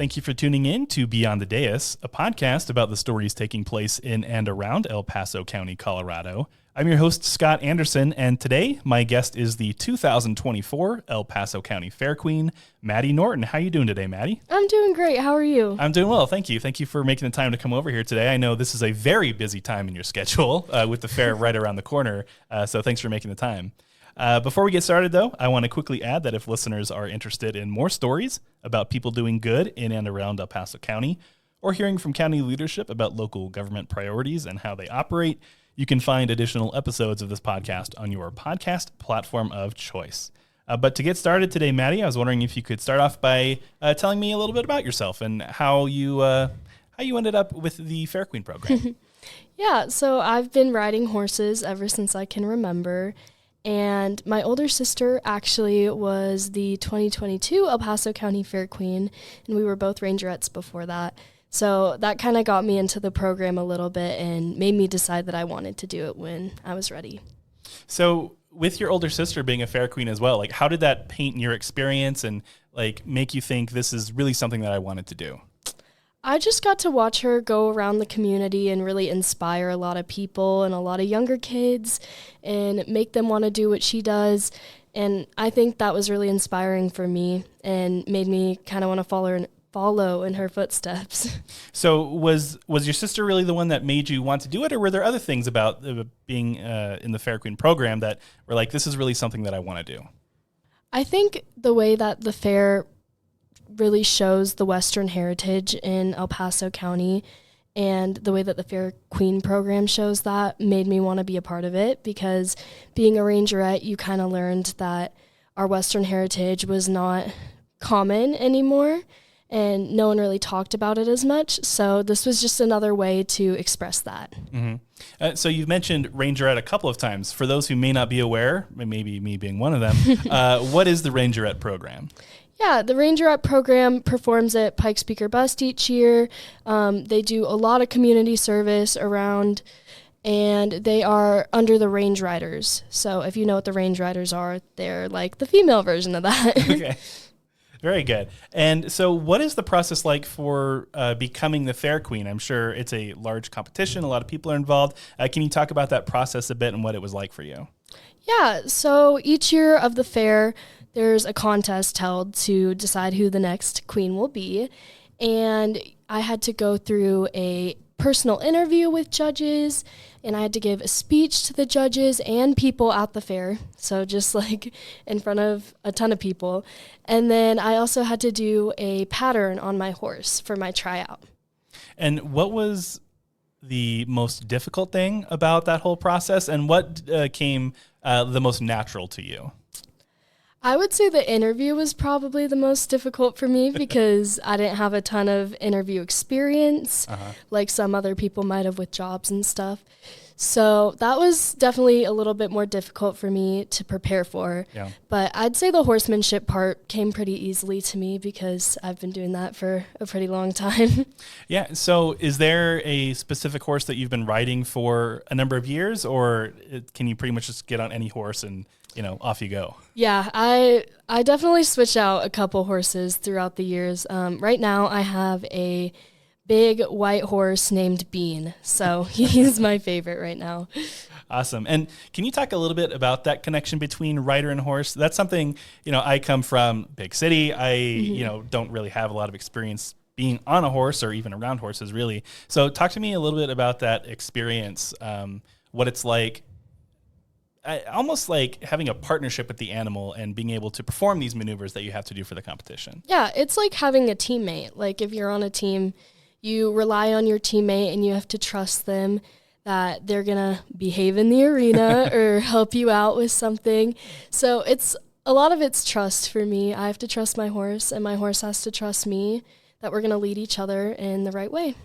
Thank you for tuning in to Beyond the Dais, a podcast about the stories taking place in and around El Paso County, Colorado. I'm your host, Scott Anderson, and today my guest is the 2024 El Paso County Fair Queen, Maddy Norton. How are you doing today, Maddy? I'm doing great. How are you? I'm doing well, thank you. Thank you for making the time to come over here today. I know this is a very busy time in your schedule with the fair right around the corner, so thanks for making the time. Before we get started, though, I want to quickly add that if listeners are interested in more stories about people doing good in and around El Paso County, or hearing from county leadership about local government priorities and how they operate, you can find additional episodes of this podcast on your podcast platform of choice. But to get started today, Maddy, I was wondering if you could start off by telling me a little bit about yourself and how you ended up with the Fair Queen program. Yeah, so I've been riding horses ever since I can remember. And my older sister actually was the 2022 El Paso County Fair Queen, and we were both rangerettes before that. So that kind of got me into the program a little bit and made me decide that I wanted to do it when I was ready. So with your older sister being a fair queen as well, like how did that paint your experience and like make you think this is really something that I wanted to do? I just got to watch her go around the community and really inspire a lot of people and a lot of younger kids and make them want to do what she does. And I think that was really inspiring for me and made me kind of want to follow in her footsteps. So was your sister really the one that made you want to do it, or were there other things about being in the Fair Queen program that were like, this is really something that I want to do? I think the way that the fair really shows the Western heritage in El Paso County and the way that the Fair Queen program shows that made me want to be a part of it, because being a rangerette, you kind of learned that our Western heritage was not common anymore and no one really talked about it as much. So this was just another way to express that. Mm-hmm. So you've mentioned rangerette a couple of times. For those who may not be aware, maybe me being one of them, what is the rangerette program? Yeah, the rangerette program performs at Pikes Peak or Bust each year. They do a lot of community service around, and they are under the Range Riders. So if you know what the Range Riders are, they're like the female version of that. Okay. Very good. And so what is the process like for becoming the Fair Queen? I'm sure it's a large competition. A lot of people are involved. Can you talk about that process a bit and what it was like for you? Yeah, so each year of the fair, there's a contest held to decide who the next queen will be. And I had to go through a personal interview with judges, and I had to give a speech to the judges and people at the fair, so just like in front of a ton of people. And then I also had to do a pattern on my horse for my tryout. And what was the most difficult thing about that whole process, and what came the most natural to you? I would say the interview was probably the most difficult for me because I didn't have a ton of interview experience like some other people might have with jobs and stuff. So that was definitely a little bit more difficult for me to prepare for. Yeah. But I'd say the horsemanship part came pretty easily to me because I've been doing that for a pretty long time. Yeah. So is there a specific horse that you've been riding for a number of years, or can you pretty much just get on any horse and off you go? Yeah, I definitely switch out a couple horses throughout the years. Right now I have a big white horse named Bean, so he's my favorite right now. Awesome. And can you talk a little bit about that connection between rider and horse? That's something, I come from big city. I, don't really have a lot of experience being on a horse or even around horses, really. So talk to me a little bit about that experience, what it's like. Almost like having a partnership with the animal and being able to perform these maneuvers that you have to do for the competition. Yeah, it's like having a teammate. Like if you're on a team, you rely on your teammate and you have to trust them that they're going to behave in the arena or help you out with something. So a lot of it's trust for me. I have to trust my horse and my horse has to trust me that we're going to lead each other in the right way.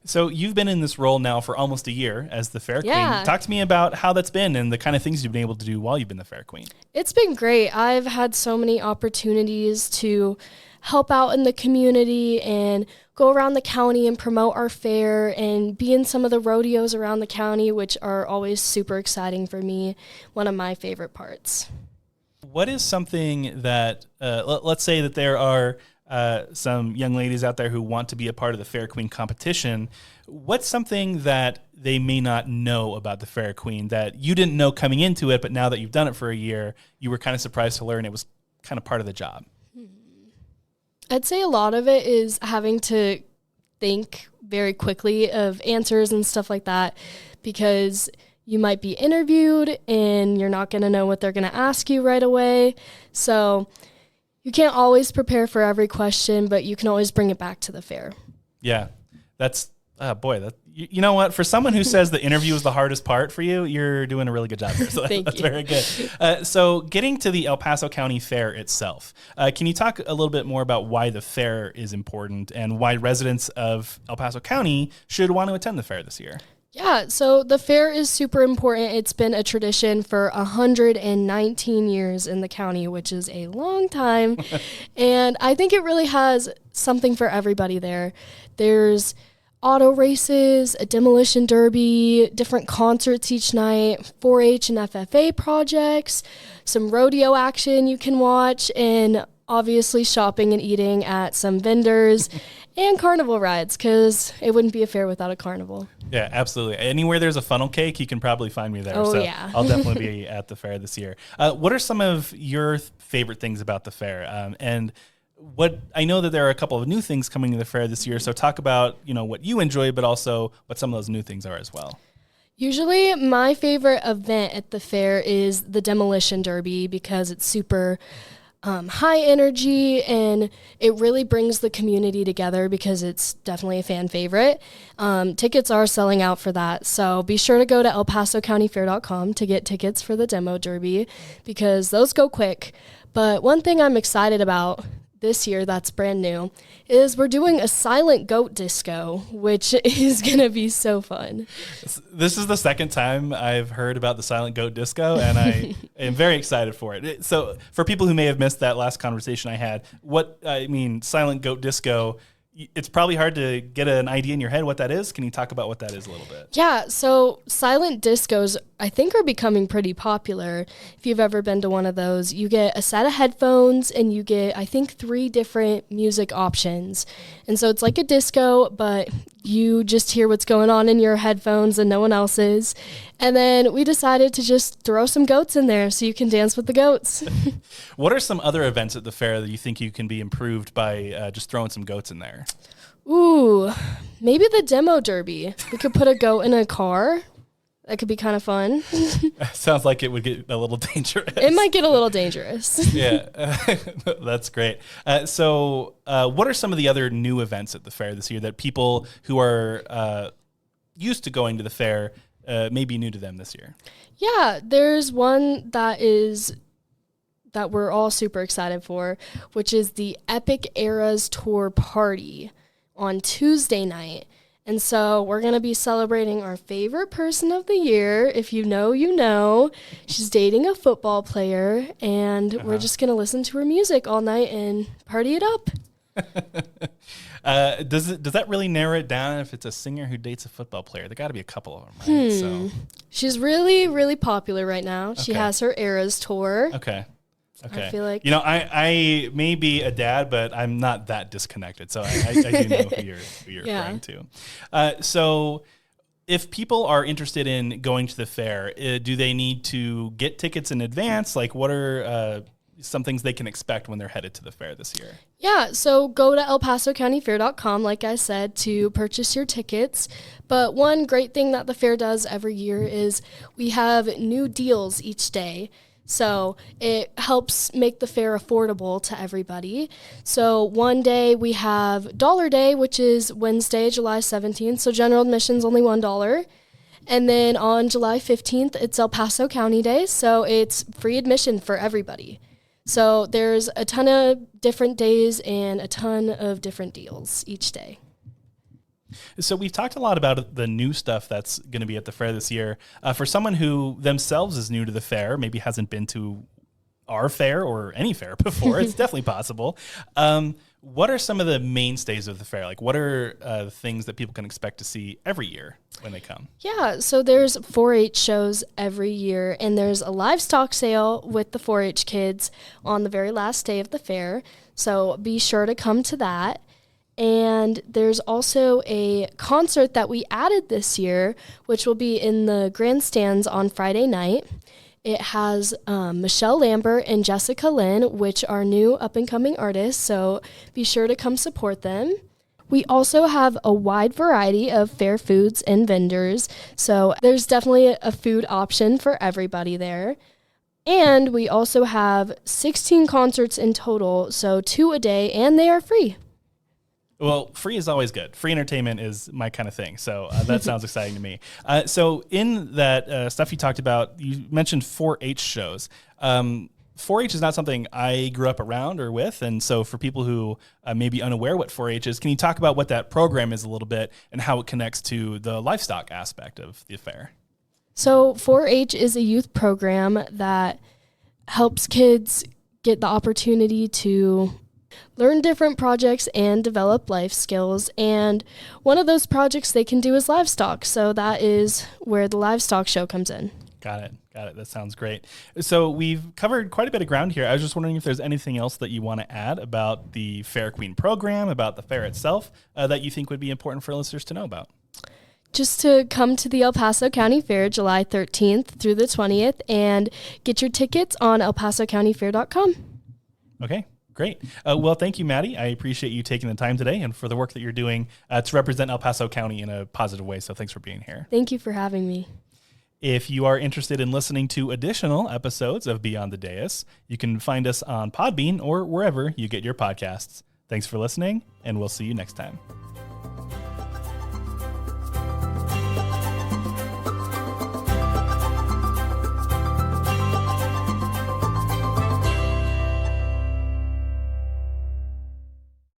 So you've been in this role now for almost a year as the Fair Queen. Talk to me about how that's been and the kind of things you've been able to do while you've been the Fair Queen. It's been great. I've had so many opportunities to help out in the community and go around the county and promote our fair and be in some of the rodeos around the county, which are always super exciting for me, one of my favorite parts. What is something that, let's say that there are some young ladies out there who want to be a part of the Fair Queen competition, what's something that they may not know about the Fair Queen that you didn't know coming into it, but now that you've done it for a year, you were kind of surprised to learn it was kind of part of the job? I'd say a lot of it is having to think very quickly of answers and stuff like that, because you might be interviewed and you're not going to know what they're going to ask you right away. So you can't always prepare for every question, but you can always bring it back to the fair. Yeah, that's, you know what? For someone who says the interview is the hardest part for you, you're doing a really good job there. So that's very good. So getting to the El Paso County Fair itself, can you talk a little bit more about why the fair is important and why residents of El Paso County should want to attend the fair this year? Yeah, so the fair is super important. It's been a tradition for 119 years in the county, which is a long time. And I think it really has something for everybody there. There's auto races, a demolition derby, different concerts each night, 4-H and FFA projects, some rodeo action you can watch, and obviously shopping and eating at some vendors and carnival rides, because it wouldn't be a fair without a carnival. Yeah, absolutely. Anywhere there's a funnel cake, you can probably find me there. Oh, so yeah. I'll definitely be at the fair this year. What are some of your favorite things about the fair? And what I know that there are a couple of new things coming to the fair this year. So talk about, what you enjoy, but also what some of those new things are as well. Usually my favorite event at the fair is the demolition derby, because it's super high energy and it really brings the community together, because it's definitely a fan favorite. Tickets are selling out for that, so be sure to go to elpasocountyfair.com to get tickets for the demo derby, because those go quick. But one thing I'm excited about this year that's brand new is we're doing a silent goat disco, which is going to be so fun. This is the second time I've heard about the silent goat disco, and I am very excited for it. So for people who may have missed that last conversation I had, silent goat disco, it's probably hard to get an idea in your head what that is. Can you talk about what that is a little bit? Yeah, so silent discos, I think, are becoming pretty popular. If you've ever been to one of those, you get a set of headphones and you get, I think, 3 different music options. And so it's like a disco, but you just hear what's going on in your headphones and no one else's. And then we decided to just throw some goats in there so you can dance with the goats. What are some other events at the fair that you think you can be improved by just throwing some goats in there? Ooh, maybe the demo derby. We could put a goat in a car. That could be kind of fun. Sounds like it would get a little dangerous. It might get a little dangerous. Yeah, that's great. So what are some of the other new events at the fair this year that people who are used to going to the fair may be new to them this year? Yeah, there's one that we're all super excited for, which is the Epic Eras Tour Party on Tuesday night. And so we're going to be celebrating our favorite person of the year. If you know, you know. She's dating a football player, and we're just going to listen to her music all night and party it up. Does that really narrow it down if it's a singer who dates a football player? There got to be a couple of them, right? So she's really, really popular right now. She has her Eras tour. Okay. I feel like, I may be a dad, but I'm not that disconnected. So I do know who you're referring to. So if people are interested in going to the fair, do they need to get tickets in advance? Like, what are some things they can expect when they're headed to the fair this year? Yeah, so go to elpasocountyfair.com, like I said, to purchase your tickets. But one great thing that the fair does every year is we have new deals each day. So it helps make the fair affordable to everybody. So one day we have Dollar Day, which is Wednesday, July 17th. So general admission's only $1. And then on July 15th, it's El Paso County Day. So it's free admission for everybody. So there's a ton of different days and a ton of different deals each day. So we've talked a lot about the new stuff that's going to be at the fair this year. For someone who themselves is new to the fair, maybe hasn't been to our fair or any fair before, it's definitely possible. What are some of the mainstays of the fair? Like, what are things that people can expect to see every year when they come? Yeah, so there's 4-H shows every year, and there's a livestock sale with the 4-H kids on the very last day of the fair. So be sure to come to that. And there's also a concert that we added this year, which will be in the grandstands on Friday night. It has Michelle Lambert and Jessica Lynn, which are new up-and-coming artists, so be sure to come support them. We also have a wide variety of fair foods and vendors, so there's definitely a food option for everybody there. And we also have 16 concerts in total, so 2 a day, and they are free. Well, free is always good. Free entertainment is my kind of thing. So that sounds exciting to me. So in that stuff you talked about, you mentioned 4-H shows. 4-H is not something I grew up around or with. And so for people who may be unaware what 4-H is, can you talk about what that program is a little bit and how it connects to the livestock aspect of the fair? So 4-H is a youth program that helps kids get the opportunity to learn different projects and develop life skills. And one of those projects they can do is livestock. So that is where the livestock show comes in. Got it. That sounds great. So we've covered quite a bit of ground here. I was just wondering if there's anything else that you want to add about the Fair Queen program, about the fair itself, that you think would be important for listeners to know about. Just to come to the El Paso County Fair July 13th through the 20th and get your tickets on elpasocountyfair.com. Okay. Great. Well, thank you, Maddy. I appreciate you taking the time today and for the work that you're doing to represent El Paso County in a positive way. So thanks for being here. Thank you for having me. If you are interested in listening to additional episodes of Beyond the Dais, you can find us on Podbean or wherever you get your podcasts. Thanks for listening, and we'll see you next time.